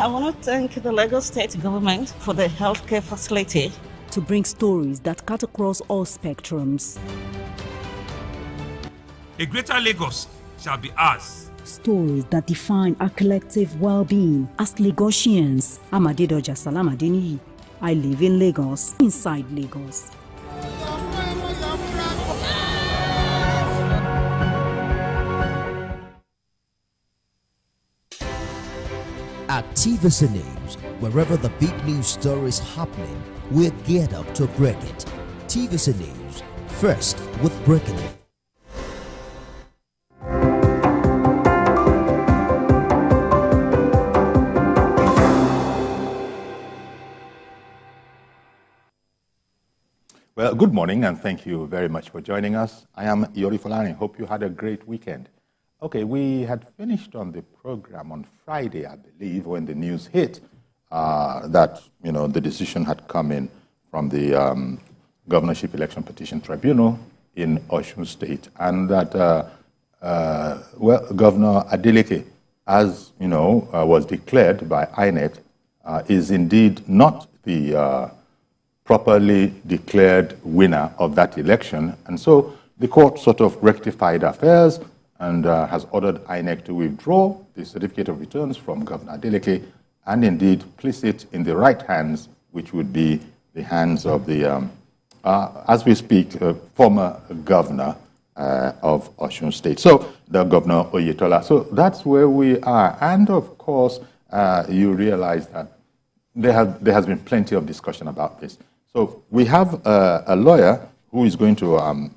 I want to thank the Lagos State government for the healthcare facility to bring stories that cut across all spectrums. A greater Lagos shall be ours. Stories that define our collective well-being as Lagosians. I'm Adedoja Salamadini. I live in Lagos, inside Lagos. At TVC News, wherever the big news story is happening, we're geared up to break it. TVC News, first with breaking it. Well, good morning and thank you very much for joining us. I am Yori Folani. Hope you had a great weekend. Okay, we had finished on the program on Friday, I believe, when the news hit that the decision had come in from the Governorship Election Petition Tribunal in Osun State, and that Governor Adeleke, as was declared by INEC, is indeed not the properly declared winner of that election, and so the court sort of rectified affairs and has ordered INEC to withdraw the certificate of returns from Governor Adeleke and indeed place it in the right hands, which would be the hands of the, as we speak, former governor of Osun State. So the Governor Oyetola. So that's where we are. And of course, you realize that there has been plenty of discussion about this. So we have a lawyer who is going to,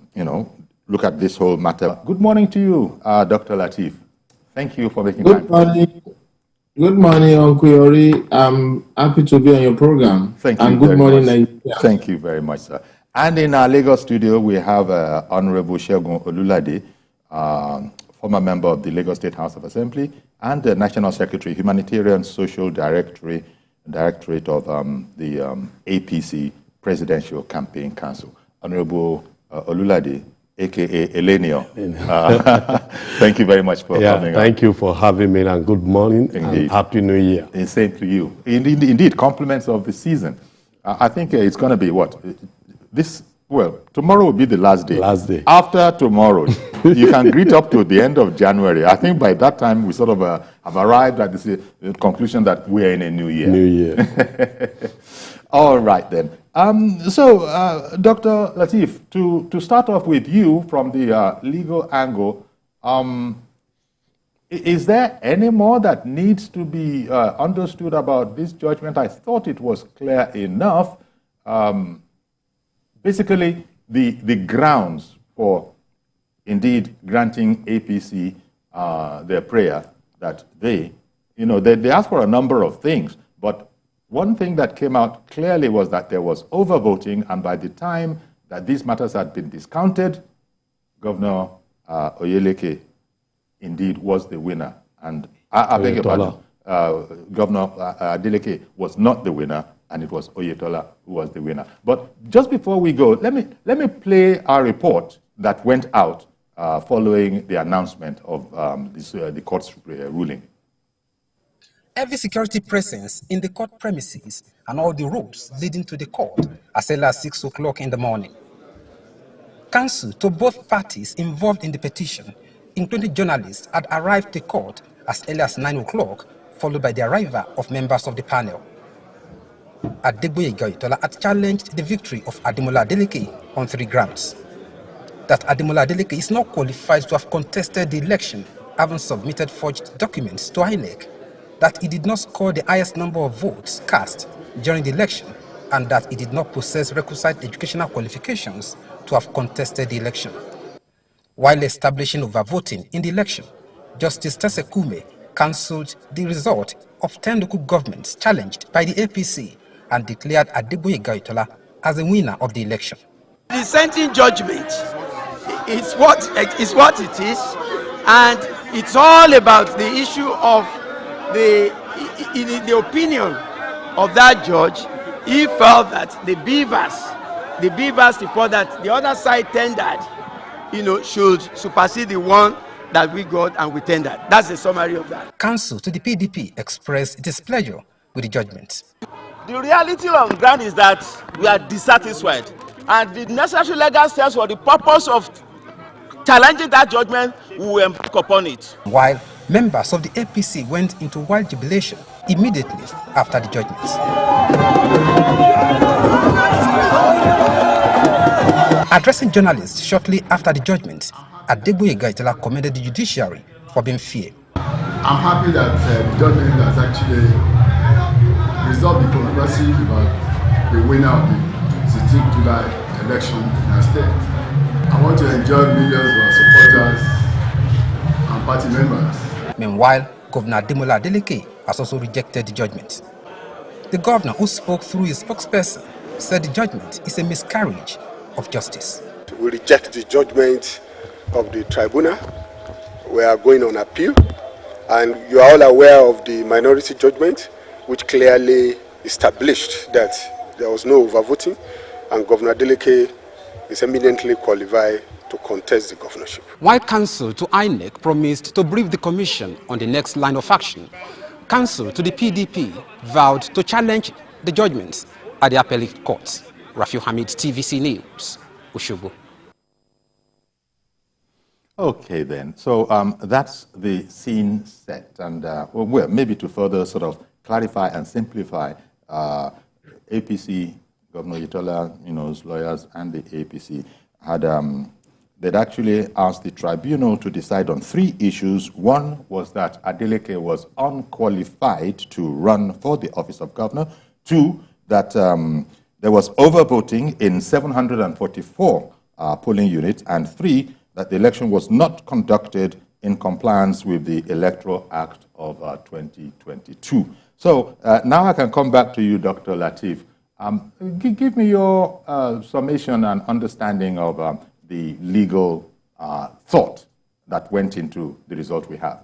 look at this whole matter. Good morning to you, Dr. Lateef. Thank you for making time. Good morning. Good morning, Uncle Yori. I'm happy to be on your program. Thank you. And good morning, Nigeria. Thank you very much, sir. And in our Lagos studio, we have Honorable Segun Olulade, former member of the Lagos State House of Assembly and the National Secretary, Humanitarian Social Directorate of the APC Presidential Campaign Council. Honorable Olulade, a.k.a. Elenio. Thank you very much for coming. Thank you for having me, and good morning. Indeed. And Happy New Year. And same to you. Indeed, compliments of the season. I think it's going to be what? Tomorrow will be the last day. Last day. After tomorrow, you can greet up to the end of January. I think by that time, we sort of have arrived at the conclusion that we are in a new year. New year. All right, then. So, Dr. Lateef, to start off with you from the legal angle, is there any more that needs to be understood about this judgment? I thought it was clear enough. Basically, the grounds for indeed granting APC their prayer that they asked for a number of things, but one thing that came out clearly was that there was overvoting, and by the time that these matters had been discounted, Governor Oyeleke indeed was the winner. And I beg your pardon, Governor Adeleke was not the winner, and it was Oyetola who was the winner. But just before we go, let me play our report that went out following the announcement of the court's ruling. Every security presence in the court premises and all the roads leading to the court as early as 6 o'clock in the morning. Counsel to both parties involved in the petition, including journalists, had arrived to court as early as 9 o'clock, followed by the arrival of members of the panel. Oyetola had challenged the victory of Ademola Adeleke on 3 grounds. That Ademola Adeleke is not qualified to have contested the election, having submitted forged documents to INEC, that he did not score the highest number of votes cast during the election, and that he did not possess requisite educational qualifications to have contested the election. While establishing overvoting in the election, Justice Tesekume cancelled the result of 10 local governments challenged by the APC and declared Oyetola as the winner of the election. The dissenting judgment is what it is, and it's all about the issue of the opinion of that judge. He felt that the beavers report that the other side tendered, should supersede the one that we got and we tendered. That's the summary of that. Counsel to the PDP expressed displeasure with the judgment. The reality on the ground is that we are dissatisfied, and the necessary legal steps for the purpose of challenging that judgment, we will embark upon it. While members of the APC went into wild jubilation immediately after the judgment. Addressing journalists shortly after the judgment, Oyetola commended the judiciary for being fair. I'm happy that the judgment has actually resolved the controversy about the winner of the 16th July election in our state. I want to enjoy millions of our supporters and party members. Meanwhile, Governor Adeleke has also rejected the judgment. The governor, who spoke through his spokesperson, said the judgment is a miscarriage of justice. We reject the judgment of the tribunal. We are going on appeal, and you are all aware of the minority judgment, which clearly established that there was no overvoting, and Governor Adeleke is eminently qualified to contest the governorship. While counsel to INEC promised to brief the commission on the next line of action, counsel to the PDP vowed to challenge the judgments at the appellate court. Rafiu Hamid, TVC News, Osogbo. Okay, then. So that's the scene set. And well, maybe to further sort of clarify and simplify, APC, Governor Oyetola, his lawyers, and the APC had they'd actually asked the tribunal to decide on 3 issues. One was that Adeleke was unqualified to run for the office of governor. 2, that there was overvoting in 744 polling units. And 3, that the election was not conducted in compliance with the Electoral Act of 2022. So now I can come back to you, Dr. Lateef. Give me your summation and understanding of the legal thought that went into the result we have.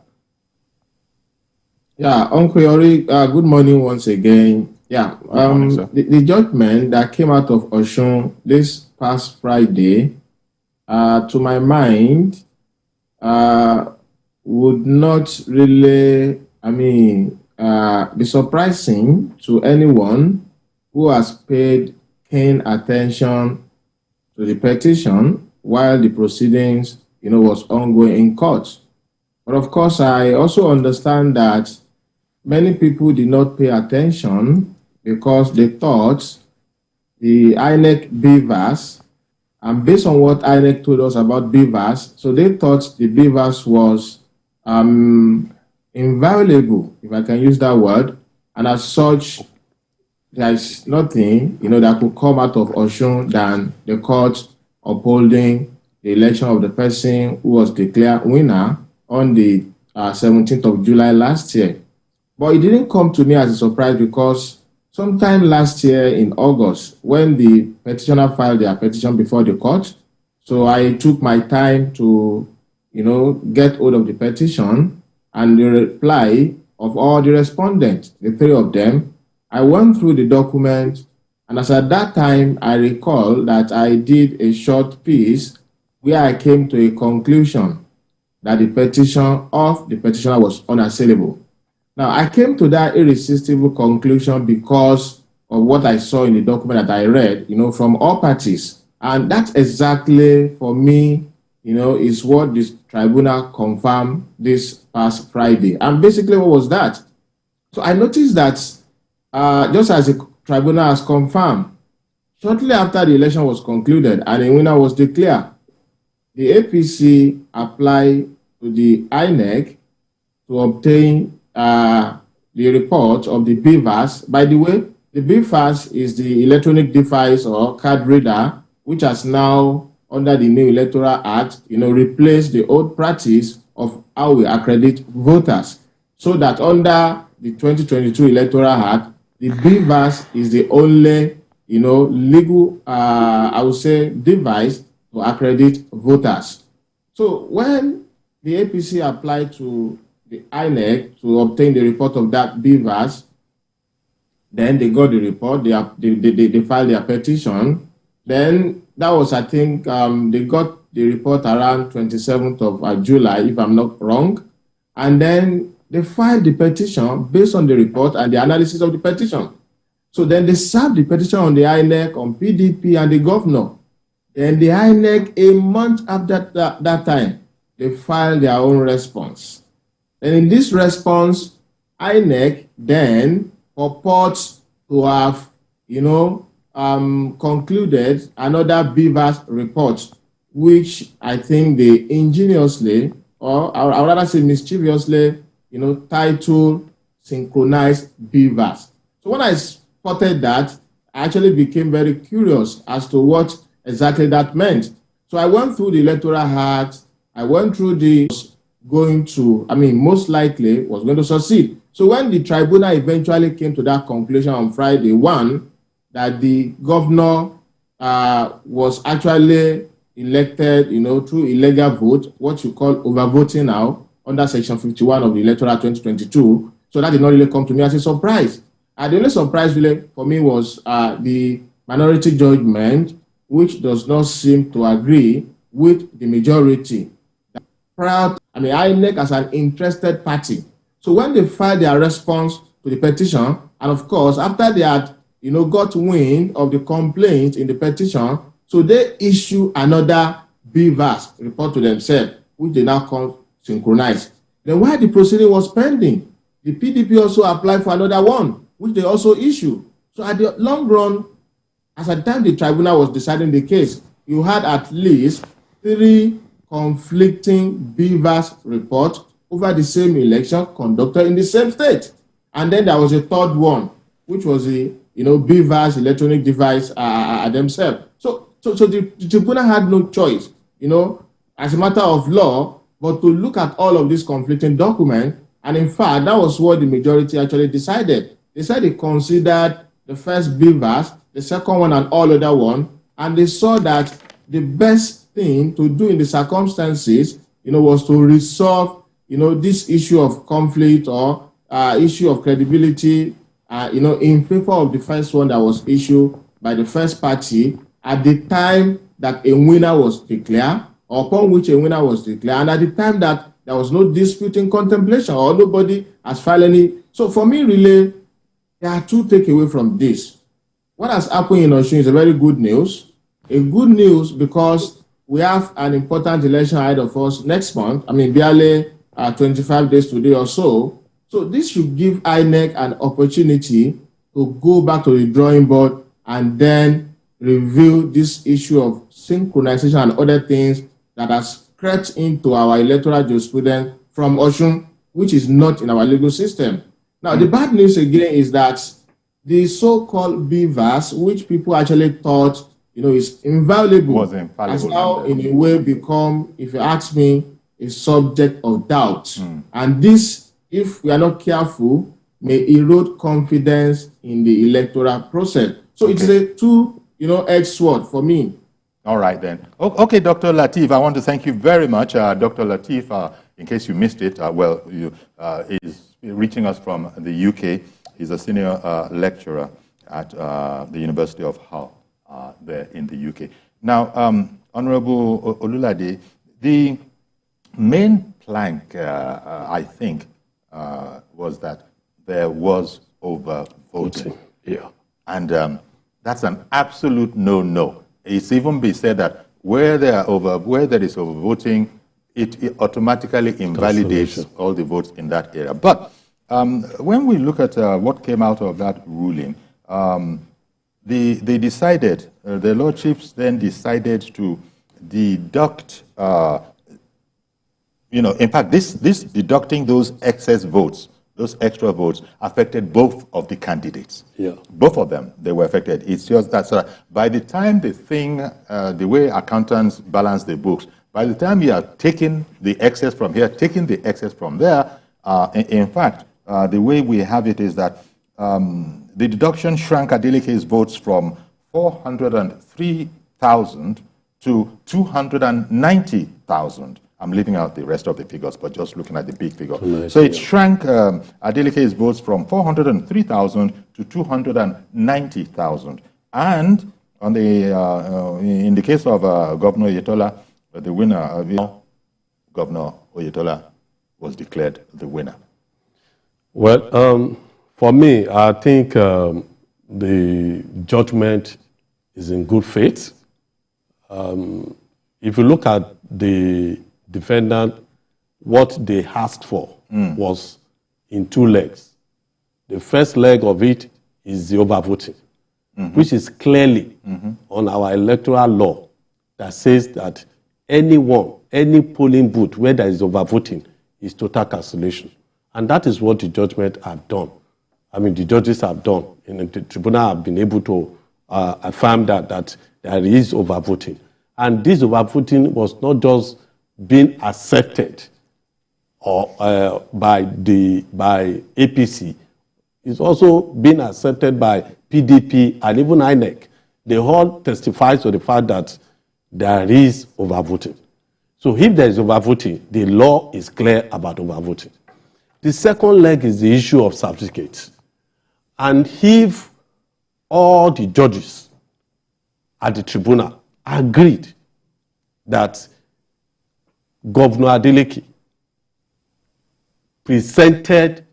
Yeah, Uncle Yori, good morning once again. Yeah, morning, the judgment that came out of Osun this past Friday, to my mind, would not really, be surprising to anyone who has paid keen attention to the petition while the proceedings, was ongoing in court. But of course, I also understand that many people did not pay attention because they thought the INEC beavers, and based on what INEC told us about beavers, so they thought the beavers was inviolable, if I can use that word, and as such, there is nothing, that could come out of Osun than the court upholding the election of the person who was declared winner on the 17th of July last year. But it didn't come to me as a surprise because sometime last year in August, when the petitioner filed their petition before the court, so I took my time to, get hold of the petition and the reply of all the respondents, the 3 of them. I went through the document, and as at that time, I recall that I did a short piece where I came to a conclusion that the petition of the petitioner was unassailable. Now, I came to that irresistible conclusion because of what I saw in the document that I read, from all parties. And that's exactly, for me, is what this tribunal confirmed this past Friday. And basically, what was that? So I noticed that just as the tribunal has confirmed, shortly after the election was concluded and a winner was declared, the APC applied to the INEC to obtain the report of the BVAS. By the way, the BVAS is the electronic device or card reader, which has now, under the new Electoral Act, replaced the old practice of how we accredit voters. So that under the 2022 Electoral Act, the BVAS is the only, legal, I would say, device to accredit voters. So when the APC applied to the INEC to obtain the report of that BVAS, then they got the report, they filed their petition. Then that was, I think, they got the report around 27th of July, if I'm not wrong. And then they filed the petition based on the report and the analysis of the petition. So then they served the petition on the INEC, on PDP, and the governor. Then the INEC, a month after that time, they filed their own response. And in this response, INEC then purports to have, concluded another BVAS report, which I think they ingeniously, or I would rather say mischievously, titled Synchronized BVAS. So when I spotted that, I actually became very curious as to what exactly that meant. So I went through the Electoral Act, I went through most likely was going to succeed. So when the tribunal eventually came to that conclusion on Friday, one, that the governor was actually elected, through illegal vote, what you call overvoting now, under Section 51 of the Electoral 2022. So that did not really come to me as a surprise. The only surprise really for me was the minority judgment, which does not seem to agree with the majority. INEC as an interested party. So when they filed their response to the petition, and of course, after they had, got wind of the complaint in the petition, so they issue another BVAS report to themselves, which they now call synchronized. Then while the proceeding was pending, the PDP also applied for another one, which they also issued. So at the long run, as at the time the tribunal was deciding the case, you had at least 3 conflicting BVAS reports over the same election conducted in the same state. And then there was a third one, which was the BVAS electronic device themselves. So the tribunal had no choice, as a matter of law, but to look at all of these conflicting documents. And in fact, that was what the majority actually decided. They said they considered the first BVAS, the second one, and all other one, and they saw that the best thing to do in the circumstances, was to resolve, this issue of conflict or issue of credibility, in favor of the first one that was issued by the first party at the time that a winner was declared, or upon which a winner was declared, and at the time that there was no dispute in contemplation or nobody has filed any. So for me, really, there are 2 takeaways from this. What has happened in Osun is a very good news. A good news because we have an important election ahead of us next month. Barely 25 days today or so. So this should give INEC an opportunity to go back to the drawing board and then review this issue of synchronization and other things that has crept into our electoral jurisprudence from Osun, which is not in our legal system. Now, the bad news again is that the so-called BVAS, which people actually thought, is invaluable, has now in a way become, if you ask me, a subject of doubt. And this, if we are not careful, may erode confidence in the electoral process. So it is a 2-edged sword for me. All right, then. Okay, Dr. Lateef, I want to thank you very much. Dr. Lateef, in case you missed it, is reaching us from the UK. He's a senior lecturer at the University of Hull there in the UK. Now, Honorable Olulade, the main plank, I think, was that there was overvoting. Yeah. And that's an absolute no-no. It's even been said that where there is overvoting, it automatically invalidates all the votes in that area. But when we look at what came out of that ruling, they decided, the lordships then decided to deduct, in fact, this deducting those excess votes, those extra votes, affected both of the candidates. Yeah. Both of them, they were affected. It's just that by the time the way accountants balance the books, by the time you are taking the excess from here, taking the excess from there, in fact, the way we have it is that the deduction shrank Adeleke's votes from 403,000 to 290,000. I'm leaving out the rest of the figures, but just looking at the big figure. So it shrank Adeleke's votes from 403,000 to 290,000. And on in the case of Governor Oyetola, But the winner, Governor Oyetola was declared the winner. Well, for me, I think the judgment is in good faith. If you look at the defendant, what they asked for was in two legs. The first leg of it is the overvoting, which is clearly on our electoral law that says that any polling booth where there is overvoting is total cancellation. And that is what the judgment have done. I mean, the judges have done. And the tribunal have been able to affirm that there is overvoting. And this overvoting was not just being accepted by APC. It's also been accepted by PDP and even INEC. They all testify to the fact that there is overvoting. So if there is overvoting, the law is clear about overvoting. The second leg is the issue of certificates. And if all the judges at the tribunal agreed that Governor Adeleke presented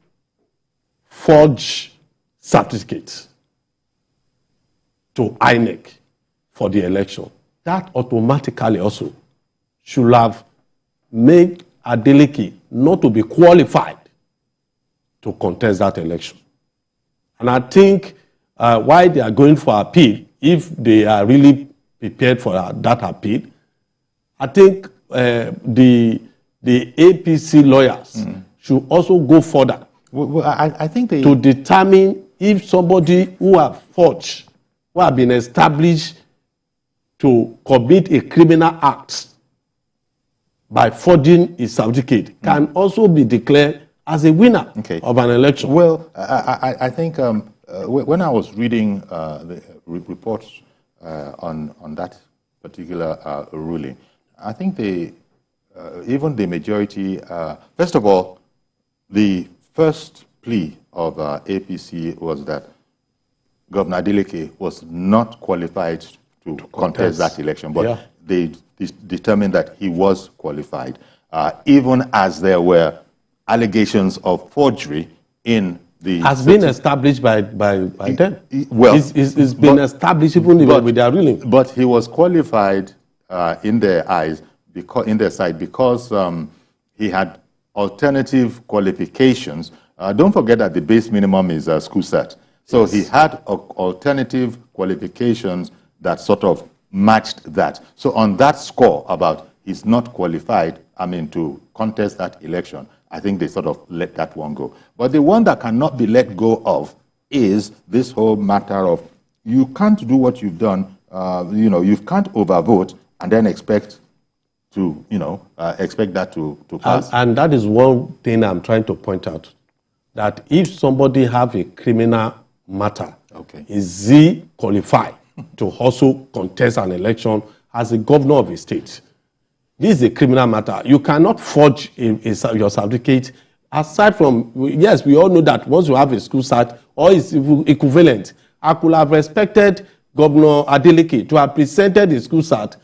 forged certificates to INEC for the election, that automatically also should have made Adeleke not to be qualified to contest that election. And I think why they are going for appeal, if they are really prepared for that appeal, I think the APC lawyers should also go further I think to determine if somebody who have forged, who have been established to commit a criminal act by forging his certificate can also be declared as a winner of an election. Well, I think when I was reading the reports on that particular ruling, I think even the majority, first of all, the first plea of APC was that Governor Adeleke was not qualified to contest that election, but they determined that he was qualified, even as there were allegations of forgery in the... Has been established by them. Well, it's been established even with their ruling. But he was qualified in their eyes, in their sight, because he had alternative qualifications. Don't forget that the base minimum is school cert. So he had alternative qualifications that sort of matched that. So on that score about he's not qualified, to contest that election, I think they sort of let that one go. But the one that cannot be let go of is this whole matter of you can't do what you've done, you can't overvote and then expect to, expect that to pass. And that is one thing I'm trying to point out, that if somebody have a criminal matter, is he qualified to also contest an election as a governor of a state? This is a criminal matter. You cannot forge your certificate. Aside from, yes, we all know that once you have a school cert or its equivalent, I could have respected Governor Adeleke to have presented the school cert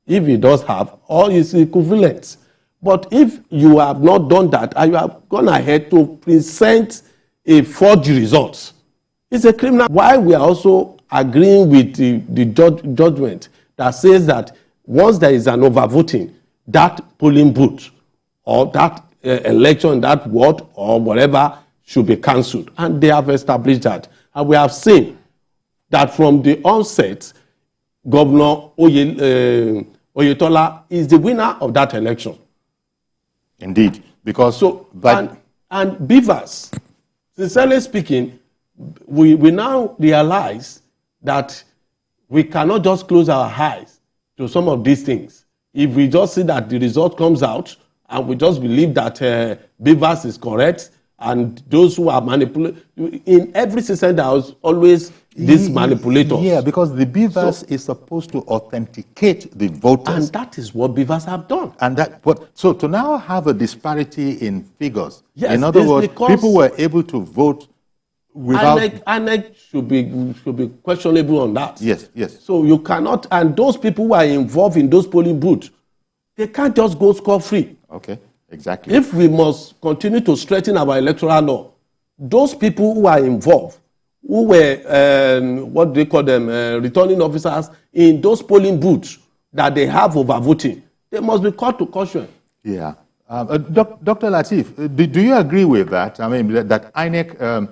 if he does have, or its equivalent. But if you have not done that and you have gone ahead to present a forged result, it's a criminal. Why we are also agreeing with the judgment that says that once there is an overvoting, that polling booth or that election, that ward or whatever should be cancelled. And they have established that. And we have seen that from the onset, Governor Oyetola is the winner of that election. Indeed, because... And Beavers, sincerely speaking, we now realize that we cannot just close our eyes to some of these things. If we just see that the result comes out and we just believe that Beavers is correct and those who are manipulating, in every system there is always these manipulators. Yeah, because the Beavers is supposed to authenticate the voters. And that is what Beavers have done. So to now have a disparity in figures, yes, in other words, people were able to vote without... INEC should be questionable on that. Yes, yes. So you cannot, and those people who are involved in those polling booths, They can't just go scot-free. Okay, exactly. If we must continue to strengthen our electoral law, those people who are involved, who were, what do they call them, returning officers in those polling booths that they have overvoting, they must be called to caution. Yeah. Dr. Lateef, do you agree with that? I mean, that INEC,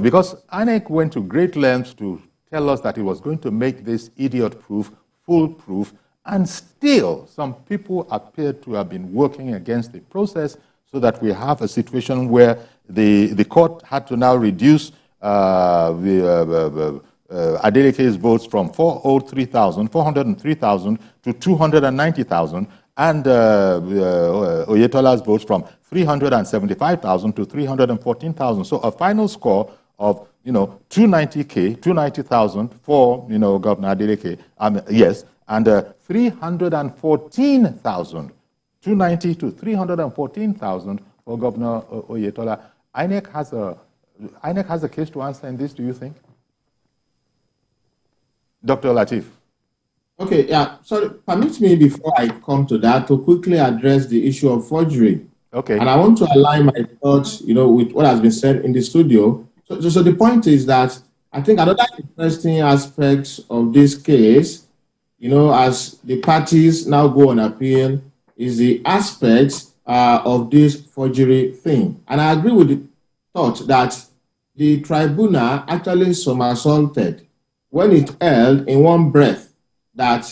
because INEC went to great lengths to tell us that it was going to make this idiot-proof, foolproof, and still some people appear to have been working against the process so that we have a situation where the court had to now reduce Adeleke's votes from 403,000 to 290,000, and Oyetola's votes from 375,000 to 314,000. So a final score of 290,000 for Governor Adeleke, yes, and 314,000, 290 to 314,000 for Governor Oyetola. INEC has a case to answer in this, do you think? Dr. Lateef. Okay, yeah. So permit me, before I come to that, to quickly address the issue of forgery. Okay. And I want to align my thoughts, with what has been said in the studio. So the point is that I think another interesting aspect of this case, as the parties now go on appeal, is the aspects of this forgery thing. And I agree with the thought that the tribunal actually somersaulted when it held in one breath that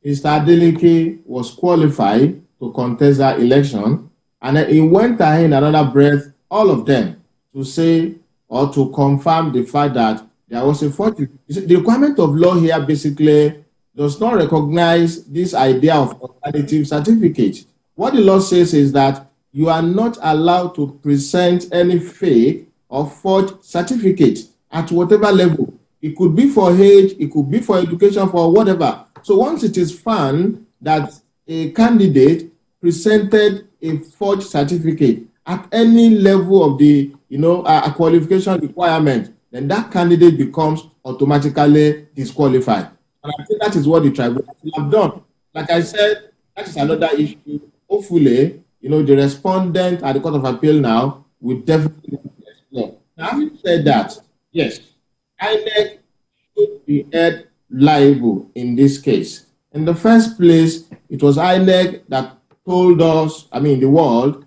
Mr. Adeleke was qualified to contest that election, and then it went ahead in another breath, all of them, to say or to confirm the fact that there was a forgery. The requirement of law here basically does not recognize this idea of alternative certificate. What the law says is that you are not allowed to present any fake or forged certificate at whatever level. It could be for age, it could be for education, for whatever. So once it is found that a candidate presented a forged certificate at any level of the a qualification requirement, then that candidate becomes automatically disqualified. And I think that is what the tribunal have done. Like I said, that is another issue. Hopefully, the respondent at the Court of Appeal now will definitely explore. Now, having said that, yes, INEC should be held liable in this case. In the first place, it was INEC that told us, the world,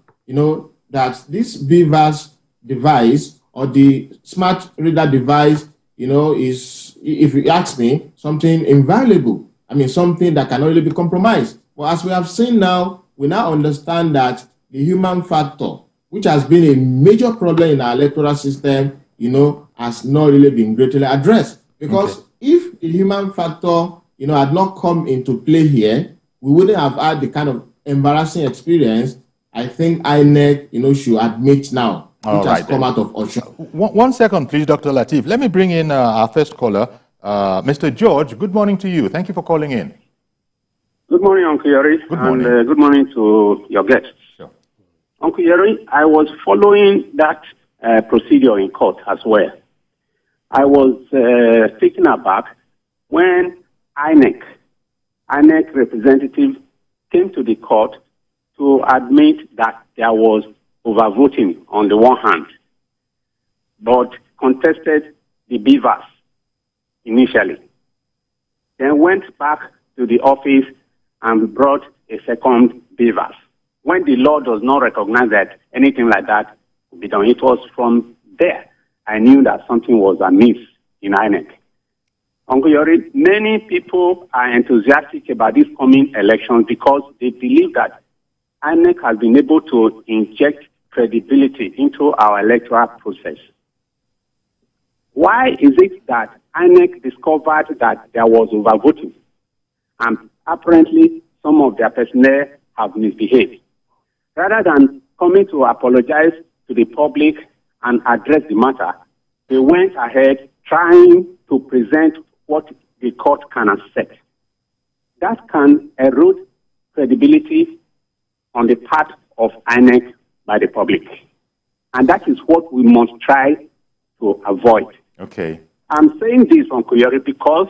that this BVAS device or the smart reader device, is, if you ask me, something invaluable. Something that can only be compromised. But as we have seen now, we now understand that the human factor, which has been a major problem in our electoral system, has not really been greatly addressed. Because if the human factor, had not come into play here, we wouldn't have had the kind of embarrassing experience I think INEC, should admit now, which has come out of Osun. 1 second, please, Dr. Lateef. Let me bring in our first caller, Mr. George. Good morning to you. Thank you for calling in. Good morning, Uncle Yeri. Good morning. And good morning to your guests. Sure. Uncle Yeri, I was following that procedure in court as well. I was taken aback when INEC representative came to the court to admit that there was overvoting on the one hand, but contested the BVAS initially. Then went back to the office and brought a second BVAS. When the law does not recognize that anything like that could be done, it was from there I knew that something was amiss in INEC. Uncle Yori, many people are enthusiastic about this coming election because they believe that INEC has been able to inject credibility into our electoral process. Why is it that INEC discovered that there was overvoting and apparently some of their personnel have misbehaved? Rather than coming to apologize to the public and address the matter, they went ahead trying to present what the court can accept. That can erode credibility on the part of INEC by the public. And that is what we must try to avoid. Okay. I'm saying this, Uncle Yori, because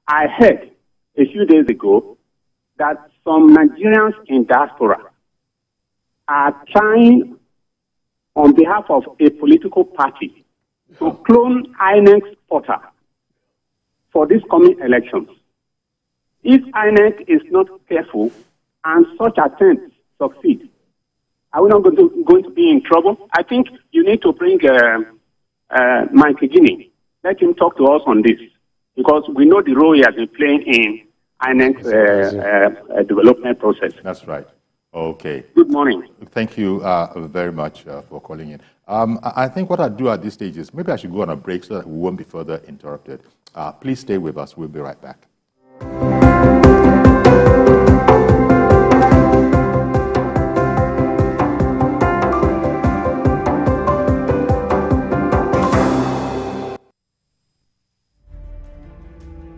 I heard a few days ago that some Nigerians in diaspora are trying on behalf of a political party to clone INEC's portal for these coming elections. If INEC is not careful and such attempts succeed, are we not going to be in trouble? I think you need to bring Mike Gini. Let him talk to us on this, because we know the role he has been playing in INEC's development process. That's right. Okay. Good morning. Thank you very much for calling in. I think what I'll do at this stage is maybe I should go on a break so that we won't be further interrupted. Please stay with us. We'll be right back.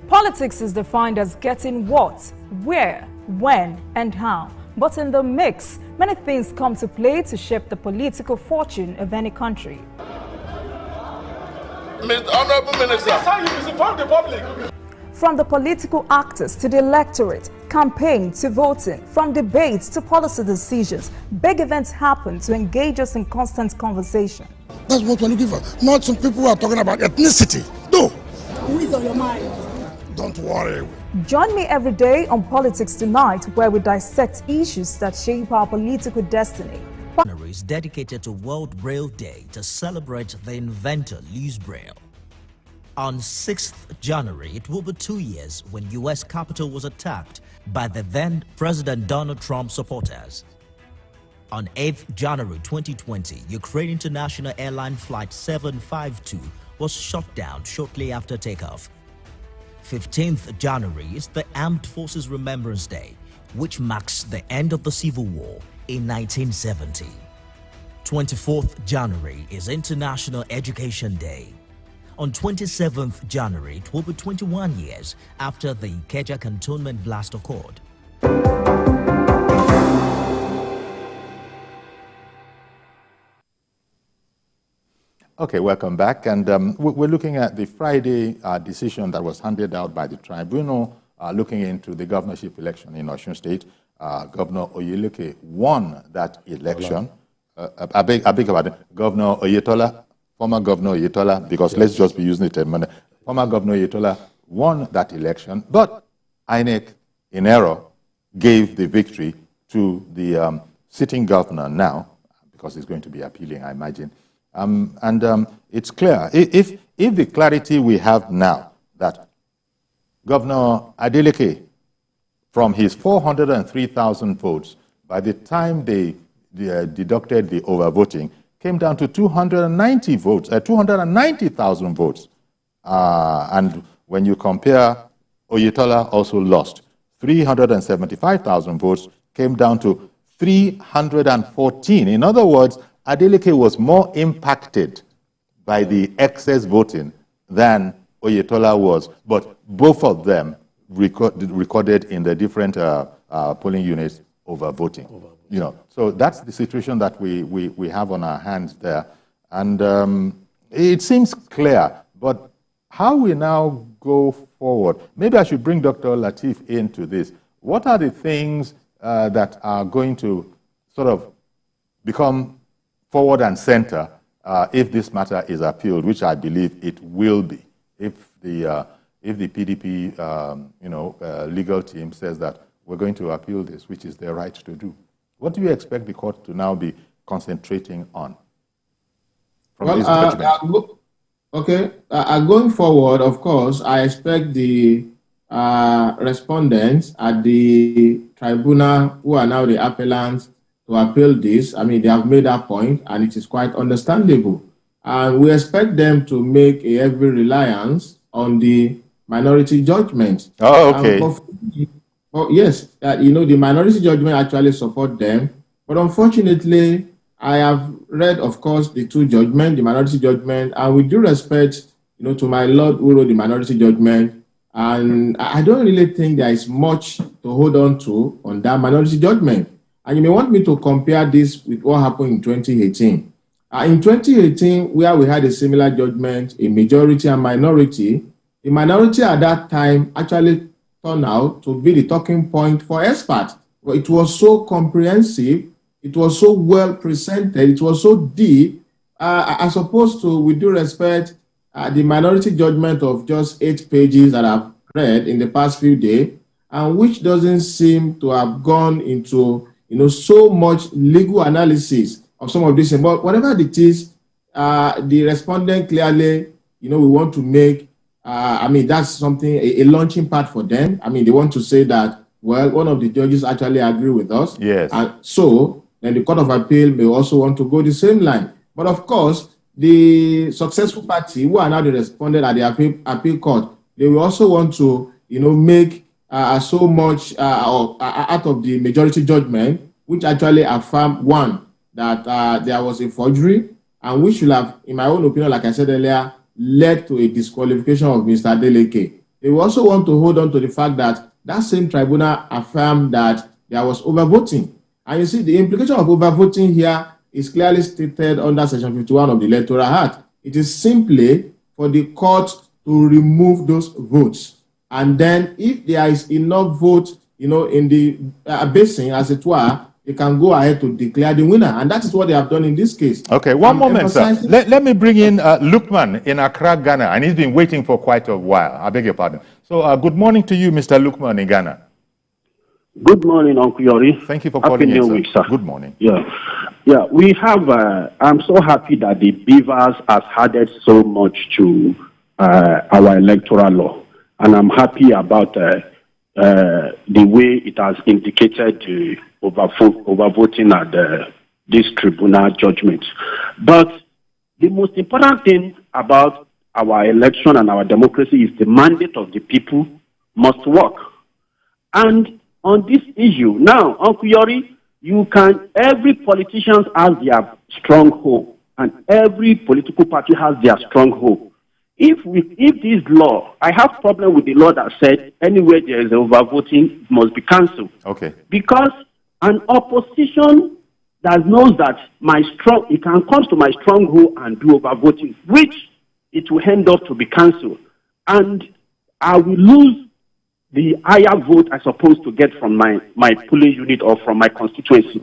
Politics is defined as getting what, where, when, and how. But in the mix, many things come to play to shape the political fortune of any country. Honorable Minister, that's how you misinform the public. From the political actors to the electorate, campaign to voting, from debates to policy decisions, big events happen to engage us in constant conversation. That's what we're looking for. Not some people who are talking about ethnicity. No. Who is on your mind? Don't worry. Join me every day on Politics Tonight, where we dissect issues that shape our political destiny. Is dedicated to World Braille Day to celebrate the inventor Louis Braille. On 6th January, it will be 2 years when U.S. Capitol was attacked by the then President Donald Trump supporters. On 8th January 2020, Ukraine International Airline Flight 752 was shut down shortly after takeoff. 15th January is the Armed Forces Remembrance Day, which marks the end of the Civil War in 1970. 24th January is International Education Day. On 27th January, it will be 21 years after the Ikeja cantonment blast occurred. Okay, welcome back. And we're looking at the Friday decision that was handed out by the tribunal looking into the governorship election in Osun State. Governor Adeleke won that election. I beg about it. Governor Oyetola, former Governor Oyetola, because yes, let's just be using the term. Former Governor Oyetola won that election, but INEC, in error, gave the victory to the sitting governor now, because he's going to be appealing, I imagine. It's clear, if the clarity we have now that Governor Adeleke, from his 403,000 votes, by the time they deducted the overvoting, came down to 290 votes, 290,000 votes. And when you compare, Oyetola also lost 375,000 votes, came down to 314. In other words, Adeleke was more impacted by the excess voting than Oyetola was, but both of them recorded in the different polling units overvoting. You know, so that's the situation that we have on our hands there, and it seems clear. But how we now go forward? Maybe I should bring Dr. Lateef into this. What are the things that are going to sort of become forward and center if this matter is appealed, which I believe it will be, if the PDP legal team says that we're going to appeal this, which is their right to do. What do you expect the court to now be concentrating on from this judgment? Going forward, of course, I expect the respondents at the tribunal, who are now the appellants, to appeal this. I mean, they have made that point, and it is quite understandable. And we expect them to make a heavy reliance on the minority judgment. Oh, okay. Yes, the minority judgment actually support them. But unfortunately, I have read, of course, the two judgments, the minority judgment, and with due respect, to my Lord who wrote the minority judgment, and I don't really think there is much to hold on to on that minority judgment. And you may want me to compare this with what happened in 2018. In 2018, where we had a similar judgment, a majority and minority, the minority at that time actually turned out to be the talking point for experts. It was so comprehensive, it was so well presented, it was so deep, as opposed to, with due respect, the minority judgment of just 8 pages that I've read in the past few days, and which doesn't seem to have gone into, so much legal analysis of some of this. But whatever it is, the respondent clearly, we want to make, that's something, a launching pad for them. They want to say that, well, one of the judges actually agree with us. Yes. And so then the Court of Appeal may also want to go the same line. But of course, the successful party, who are now the respondent at the appeal court, they will also want to, make so much out of the majority judgment, which actually affirm, one, that there was a forgery, and which should have, in my own opinion, like I said earlier, led to a disqualification of Mr. Adeleke. They will also want to hold on to the fact that that same tribunal affirmed that there was overvoting. And you see, the implication of overvoting here is clearly stated under Section 51 of the Electoral Act. It is simply for the court to remove those votes. And then if there is enough votes, in the basin, as it were, they can go ahead to declare the winner. And that is what they have done in this case. Okay, one moment, sir. Let me bring in Lukman in Accra, Ghana, and he's been waiting for quite a while. I beg your pardon. So good morning to you, Mr. Lukman in Ghana. Good morning, Uncle Yori. Thank you for calling in, sir. Sir. Good morning. Yeah, we have, I'm so happy that the Beavers has added so much to our electoral law. And I'm happy about the way it has indicated the overvoting at this tribunal judgment. But the most important thing about our election and our democracy is the mandate of the people must work. And on this issue, now, Uncle Yori, every politician has their stronghold, and every political party has their stronghold. If this law, I have problem with the law that said anywhere there is overvoting, it must be cancelled. Okay. Because an opposition that knows that it can come to my stronghold and do overvoting, which it will end up to be cancelled. And I will lose the higher vote I'm supposed to get from my polling unit or from my constituency.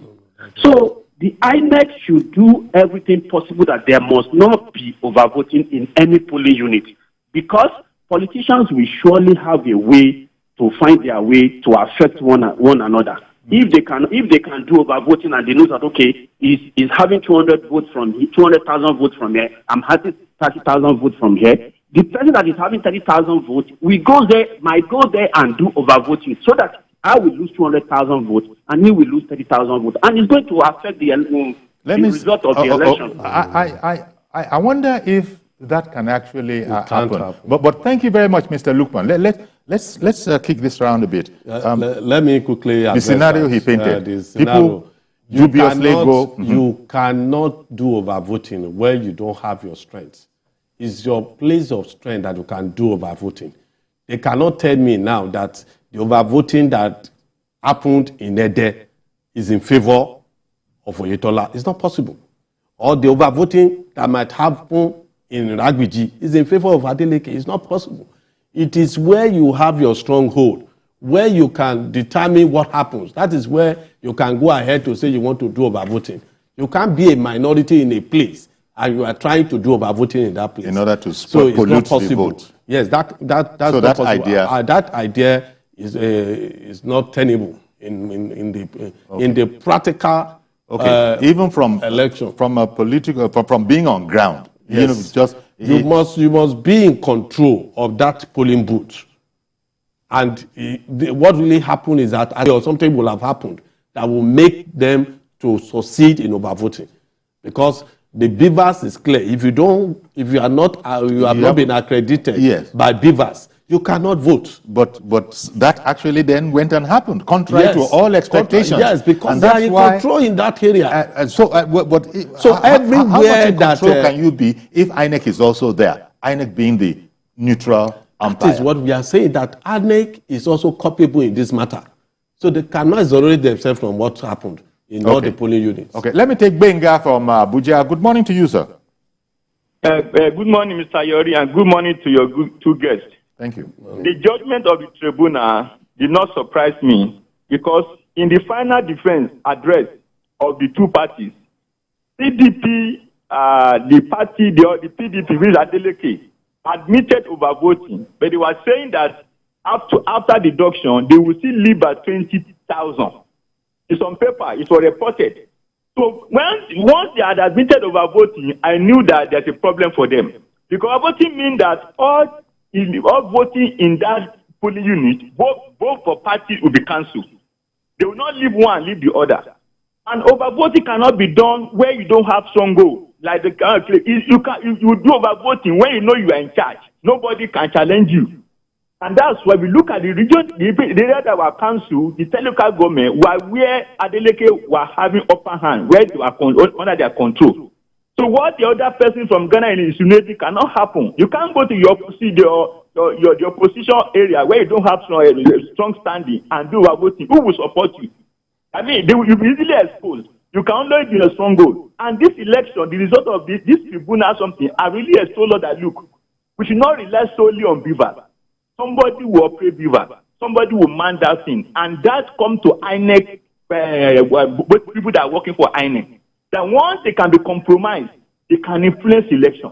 So the INEC should do everything possible that there must not be overvoting in any polling unit, because politicians will surely have a way to find their way to affect one another. If they can do overvoting and they know that, okay, is having 200,000 votes from here, I'm having 30,000 votes from here, the person that is having 30,000 votes might go there and do overvoting, so that I will lose 200,000 votes and he will lose 30,000 votes, and it's going to affect the result of the election. I wonder if that can actually happen. But thank you very much, Mr. Lukman. Let's kick this around a bit. Let me quickly the scenario he painted. People dubiously go. You cannot do overvoting where you don't have your strength. It's your place of strength that you can do overvoting. They cannot tell me now that the overvoting that happened in Ede is in favor of Oyetola. It's not possible. Or the overvoting that might happen in Ragbiji is in favor of Adeleke. It's not possible. It is where you have your stronghold, where you can determine what happens. That is where you can go ahead to say you want to do overvoting. You can't be a minority in a place and you are trying to do overvoting in that place. In order to pollute the vote. Yes, that's so not that possible. idea. That idea is not tenable in the practical even from election, from a political, from being on ground. Yes. You must be in control of that polling booth. And what really happened is that something will have happened that will make them to succeed in overvoting, because the Beavers is clear. If you have not been accredited by Beavers, you cannot vote. But that actually then went and happened, contrary to all expectations. Yes, because they are in control in that area. So everywhere how much in control can you be if INEC is also there? INEC being the neutral umpire. That is what we are saying, that INEC is also culpable in this matter. So they cannot isolate themselves from what happened in all the polling units. Okay, let me take Benga from Abuja. Good morning to you, sir. Good morning, Mr. Yori, and good morning to your two guests. Thank you. The judgment of the tribunal did not surprise me because in the final defense address of the two parties, PDP, the PDP, which is Adeleke, admitted overvoting, but they were saying that after deduction, they will still leave at 20,000. It's on paper. It was reported. So once they had admitted overvoting, I knew that there's a problem for them. Because overvoting means that all voting in that polling unit, both for parties will be cancelled. They will not leave one, leave the other. And overvoting cannot be done where you don't have strong goal. Like you do overvoting when you know you are in charge. Nobody can challenge you. And that's why we look at the region, the area that were council, the local government, where Adeleke were having upper hand, where they were under their control. So what the other person from Ghana insinuating cannot happen. You can't go to your opposition area where you don't have strong standing and do voting. Who will support you? I mean, you'll be easily exposed. You can only be a strong goal. And this election, the result of this tribunal something, I really told that look, we should not rely solely on beaver. Somebody will operate beaver. Somebody will man that thing. And that comes to INEC, people that are working for INEC. That once they can be compromised, they can influence election.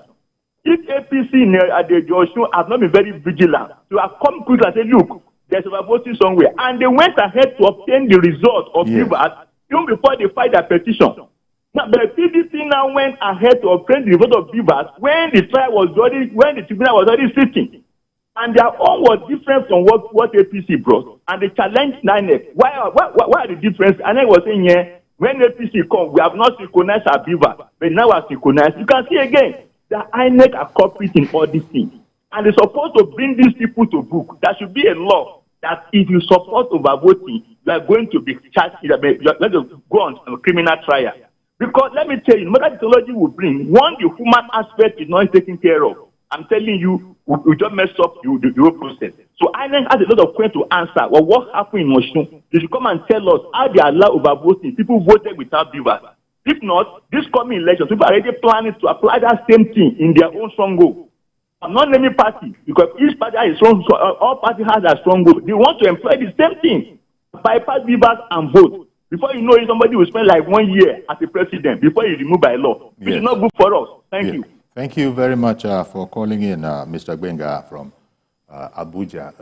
If APC at the Osun have not been very vigilant, to have come quickly and say, look, there's overvoting somewhere. And they went ahead to obtain the result of beavers even before they filed their petition. Now, the PDP now went ahead to obtain the result of beavers when the tribunal was already sitting. And their own was different from what APC brought. And they challenged INEC. Why are the difference? INEC was saying, yeah, when APC come, we have not synchronized our beaver, but now we are synchronized. You can see again that INEC are culprits in all these things. And they're supposed to bring these people to book. There should be a law that if you support overvoting, you are going to be charged, you are going to go on a criminal trial. Because let me tell you, no matter the technology will bring, one, the human aspect is not taken care of. I'm telling you, we just messed up the whole process. So INEC has a lot of questions to answer. Well, what happened in Osun? They should come and tell us how they allow overvoting. People voted without beavers. If not, this coming election, people are already planning to apply that same thing in their own strong goal. I'm not naming party because each party has strong. All parties has a strong goal. They want to employ the same thing, bypass beavers and vote. Before you know it, somebody will spend like 1 year as a president before you remove by law, which is not good for us. Thank you. Thank you very much for calling in, Mr. Gbenga from Abuja.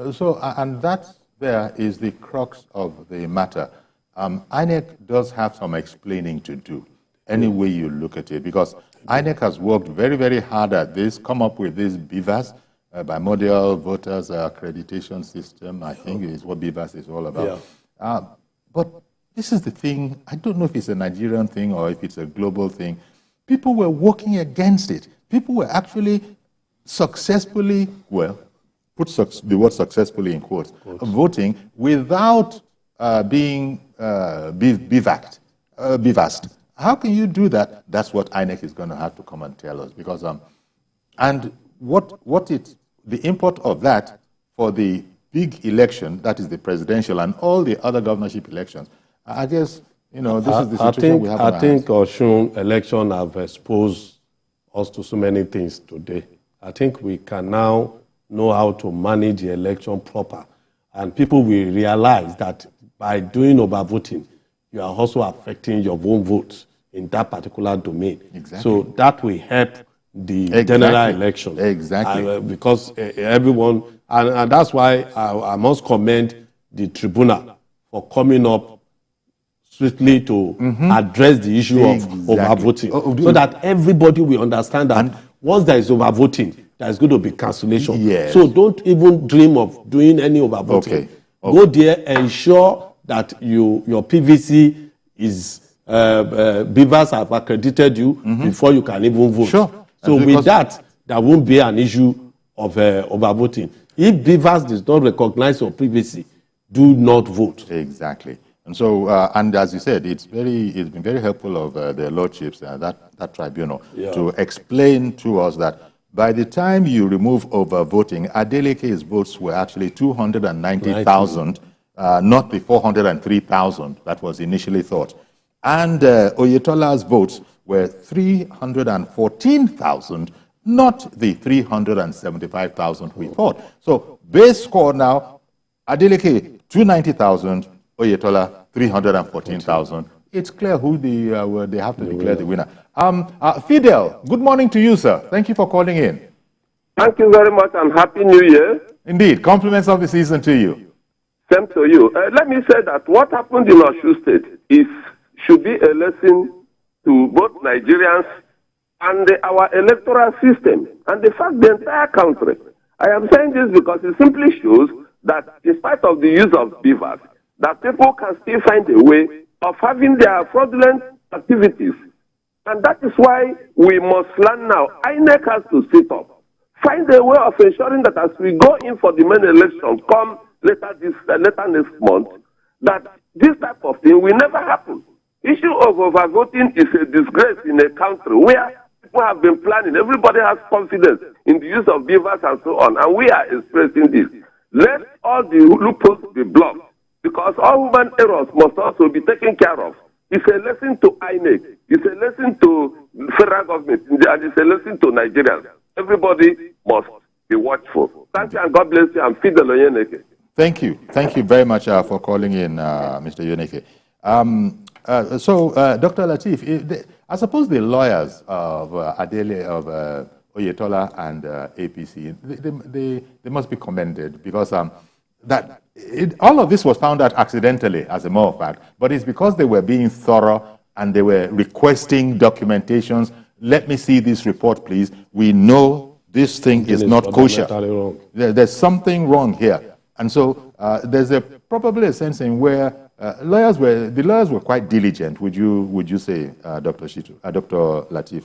And that there is the crux of the matter. INEC does have some explaining to do, any way you look at it, because INEC has worked very, very hard at this, come up with these BVAS, bimodal voters accreditation system, I think is what BVAS is all about. Yeah. But this is the thing, I don't know if it's a Nigerian thing or if it's a global thing. People were working against it. People were actually successfully, well, put the word successfully in quotes, voting without being BVASed. How can you do that? That's what INEC is going to have to come and tell us. Because and the import of that for the big election, that is the presidential and all the other governorship elections, I guess, you know, this is the situation we have. I think Osun election have exposed us to so many things today. I think we can now know how to manage the election proper. And people will realize that by doing overvoting, you are also affecting your own votes in that particular domain. Exactly. So that will help the general election. Exactly. Because everyone, and that's why I must commend the tribunal for coming up swiftly to address the issue of overvoting, so that everybody will understand that once there is overvoting, there is going to be cancellation. Yes. So don't even dream of doing any overvoting. Go there, ensure that your PVC is beavers have accredited you before you can even vote. Sure. So with that, there won't be an issue of overvoting. If beavers does not recognize your PVC, do not vote. Exactly. And so, and as you said, it's been very helpful of the lordships, that tribunal, to explain to us that by the time you remove overvoting, Adeleke's votes were actually 290,000, not the 403,000 that was initially thought. And Oyetola's votes were 314,000, not the 375,000 we thought. So base score now, Adeleke 290,000, Oyetola 314,000. It's clear who they have to declare the winner. Fidel, good morning to you, sir. Thank you for calling in. Thank you very much and Happy New Year. Indeed, compliments of the season to you. Same to you. Let me say that what happened in Osun State should be a lesson to both Nigerians and our electoral system, and in fact the entire country. I am saying this because it simply shows that in spite of the use of beavers, that people can still find a way of having their fraudulent activities. And that is why we must learn now. INEC has to sit up, find a way of ensuring that as we go in for the main election, come later next month, that this type of thing will never happen. Issue of overvoting is a disgrace in a country where people have been planning. Everybody has confidence in the use of beavers and so on, and we are expressing this. Let all the loopholes be blocked, because all human errors must also be taken care of. It's a lesson to INEC, it's a lesson to federal government, and it's a lesson to Nigerians. Everybody must be watchful. Thank you, and God bless you, and Fidel Oyetola. Thank you. Thank you very much for calling in, Mr. Oyetola. Dr. Lateef, I suppose the lawyers of Oyetola and APC, they must be commended, because all of this was found out accidentally, as a matter of fact, but it's because they were being thorough and they were requesting documentations. Let me see this report, please. We know this thing is not kosher. There's something wrong here. And so there's probably a sense in where the lawyers were quite diligent. Would you say, Dr. Lateef?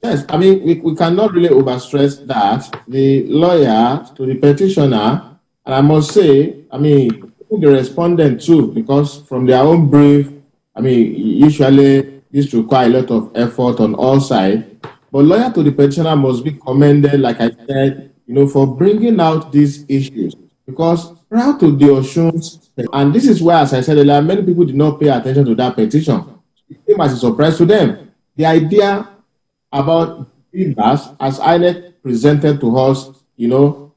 Yes, I mean, we cannot really overstress that. The lawyer to the petitioner, and I must say, I mean, the respondent too, because from their own brief, I mean, usually this requires a lot of effort on all sides. But lawyer to the petitioner must be commended, like I said, for bringing out these issues. Because prior to the Osun, and this is why, as I said earlier, many people did not pay attention to that petition. It came as a surprise to them. The idea about beavers, as INEC presented to us,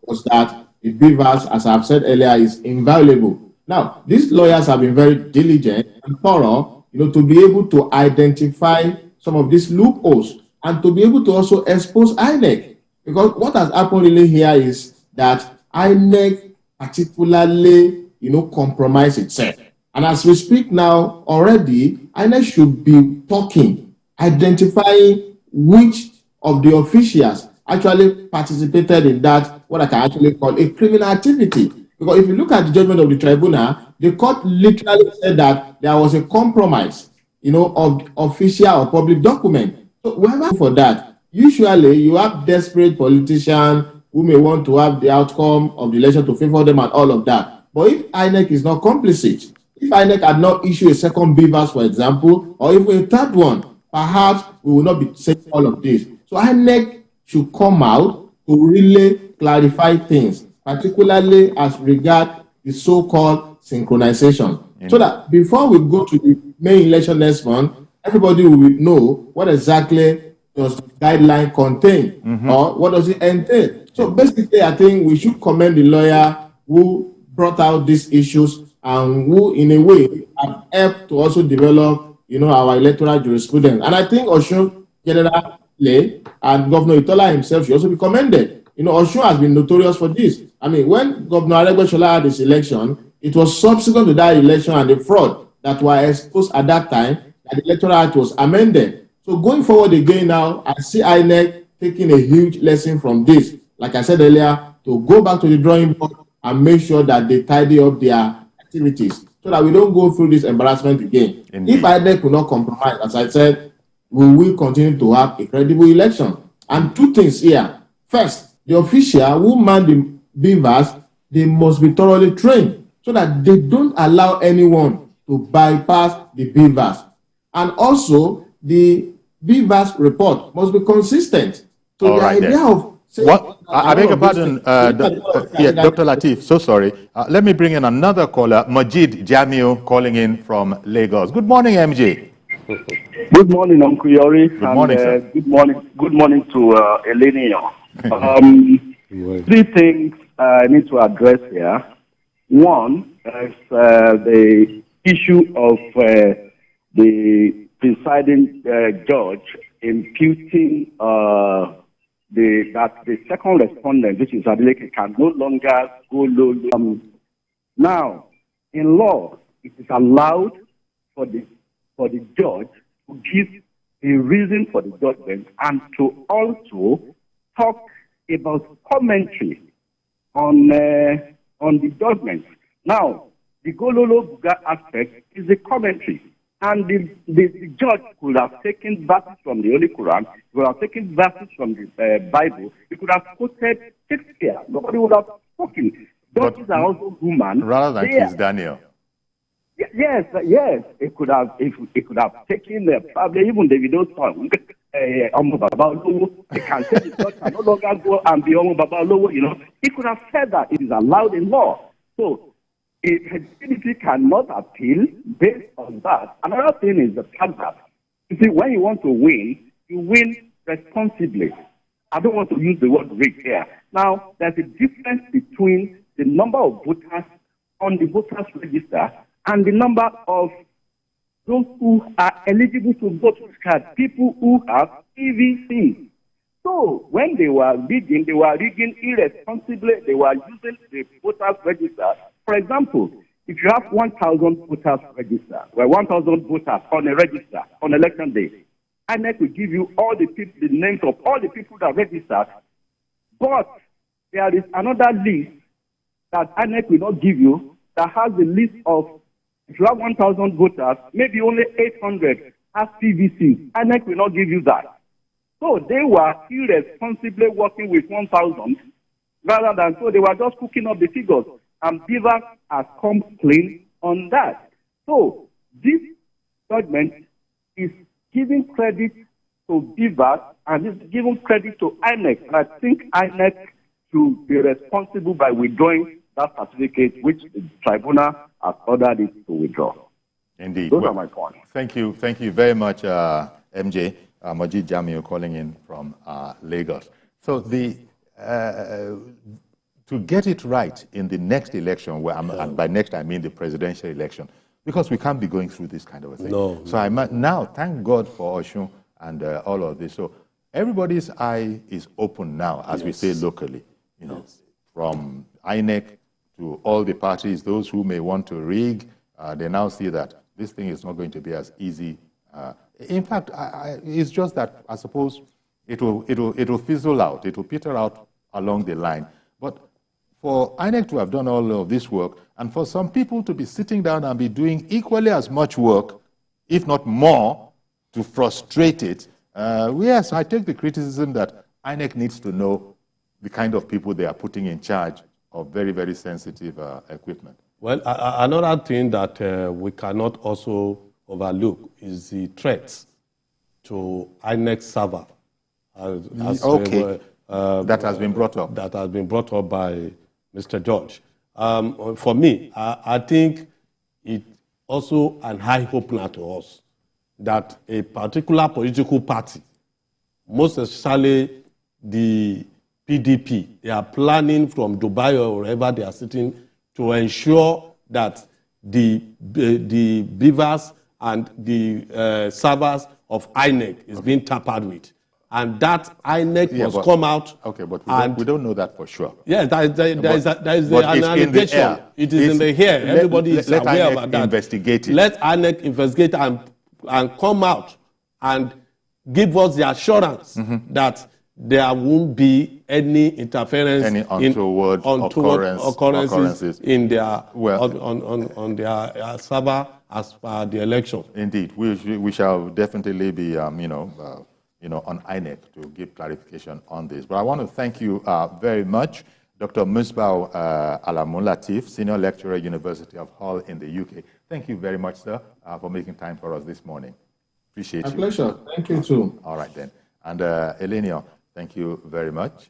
was that the beavers, as I've said earlier, is invaluable. Now, these lawyers have been very diligent and thorough, to be able to identify some of these loopholes and to be able to also expose INEC. Because what has happened really here is that INEC particularly, compromise itself. And as we speak now already, INEC should be talking, identifying which of the officials actually participated in that, what I can actually call a criminal activity. Because if you look at the judgment of the tribunal, the court literally said that there was a compromise, of official or public document. So whoever for that, usually you have desperate politicians who may want to have the outcome of the election to favor them and all of that. But if INEC is not complicit, if INEC had not issued a second beavers, for example, or even a third one, perhaps we will not be saying all of this. So INEC should come out to really clarify things, particularly as regard the so-called synchronization. So that before we go to the main election next month, everybody will know what exactly does the guideline contain, or what does it entail. So basically, I think we should commend the lawyer who brought out these issues and who, in a way, have helped to also develop, our electoral jurisprudence. And I think Osun generally and Governor Oyetola himself should also be commended. Osun has been notorious for this. I mean, when Governor Adeleke had this election, it was subsequent to that election and the fraud that were exposed at that time that the Electoral Act was amended. So going forward again now, I see INEC taking a huge lesson from this. Like I said earlier, to go back to the drawing board and make sure that they tidy up their activities so that we don't go through this embarrassment again. Indeed. If INEC will not compromise, as I said, we will continue to have a credible election. And two things here. First, the official who man the beavers, they must be thoroughly trained so that they don't allow anyone to bypass the beavers. And also, the beavers report must be consistent. So the idea of I beg your pardon, Dr. Lateef, so sorry. Let me bring in another caller, Majid Jamil, calling in from Lagos. Good morning, MJ. Good morning, Uncle Yori. Good morning, sir. Good morning to Elenia. Three things I need to address here. One is the issue of the presiding judge imputing that the second respondent, which is Adeleke, can no longer go low. Now, in law, it is allowed for the judge to give a reason for the judgment and to also talk about commentary on the judgment. Now, the Gololo Buga aspect is a commentary, and the judge could have taken verses from the Holy Quran, could have taken verses from the Bible, he could have quoted Shakespeare. Nobody would have spoken. Judges are also human. Rather than Kiss Daniel. Yes. It could have taken probably even Davido's song, Omo Baba Olowo. They can say the judge can no longer go and be Omo Baba Olowo. He could have said that it is allowed in law. So, a PDP cannot appeal based on that. Another thing is the fact that, you see, when you want to win, you win responsibly. I don't want to use the word rigged here. Now, there's a difference between the number of voters on the voters register and the number of those who are eligible to vote with card, people who have PVC. So when they were rigging irresponsibly. They were using the voters register. For example, if you have 1,000 voters register, 1,000 voters on a register on election day, INEC will give you all the names of all the people that registered, but there is another list that INEC will not give you that has the list of, if you have 1,000 voters, maybe only 800 have PVC. INEC will not give you that. So they were irresponsibly working with 1,000 rather than, so they were just cooking up the figures. And Beaver has come clean on that. So this judgment is giving credit to Beaver and is giving credit to INEC. And I think INEC should be responsible by withdrawing that certificate, which the tribunal has ordered it to withdraw. Indeed. Those are my points. Thank you very much, MJ. Majid Jamil calling in from Lagos. So to get it right in the next election, and by next I mean the presidential election, because we can't be going through this kind of a thing. No. So now, thank God for Osun and all of this. So everybody's eye is open now, as we say locally, from INEC to all the parties, those who may want to rig, they now see that this thing is not going to be as easy. In fact, it's just that I suppose it will fizzle out, it will peter out along the line. But for INEC to have done all of this work, and for some people to be sitting down and be doing equally as much work, if not more, to frustrate it, yes, I take the criticism that INEC needs to know the kind of people they are putting in charge of very, very sensitive equipment. Well, another thing that we cannot also overlook is the threats to INEC server. That has been brought up. That has been brought up by Mr. George. For me, I think it's also an eye opener to us that a particular political party, most especially the PDP, they are planning from Dubai or wherever they are sitting to ensure that the beavers and the servers of INEC is being tampered with. And that INEC must come out. Okay, but we don't know that for sure. Yeah, there is an allegation. It is in the air. Everybody is aware about that. Investigate it. Let INEC investigate and come out and give us the assurance that there won't be any interference, any untoward occurrences in their on their server as per the election. Indeed, we shall definitely be on INEC to give clarification on this. But I want to thank you very much, Dr. Musbau Alamun Latif, Senior Lecturer, University of Hull in the UK. Thank you very much, sir, for making time for us this morning. Appreciate My you. pleasure. Thank you, too. All right, then. And Elenio, thank you very much.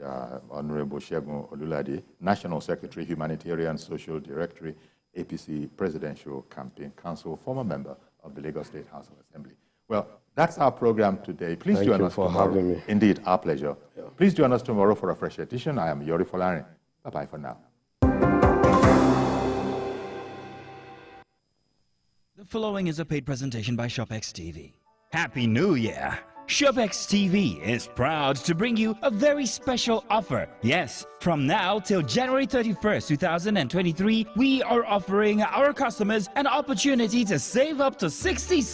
Honorable Shegun Olulade, National Secretary, Humanitarian Social Directory, APC Presidential Campaign Council, former member of the Lagos State House of Assembly. Well, that's our program today. Please Thank join you us for tomorrow. having me. Indeed, our pleasure. Yeah. Please join us tomorrow for a fresh edition. I am Yori Folari. Bye-bye for now. The following is a paid presentation by ShopX TV. Happy New Year! ShopX TV is proud to bring you a very special offer. Yes, from now till January 31st, 2023, we are offering our customers an opportunity to save up to 66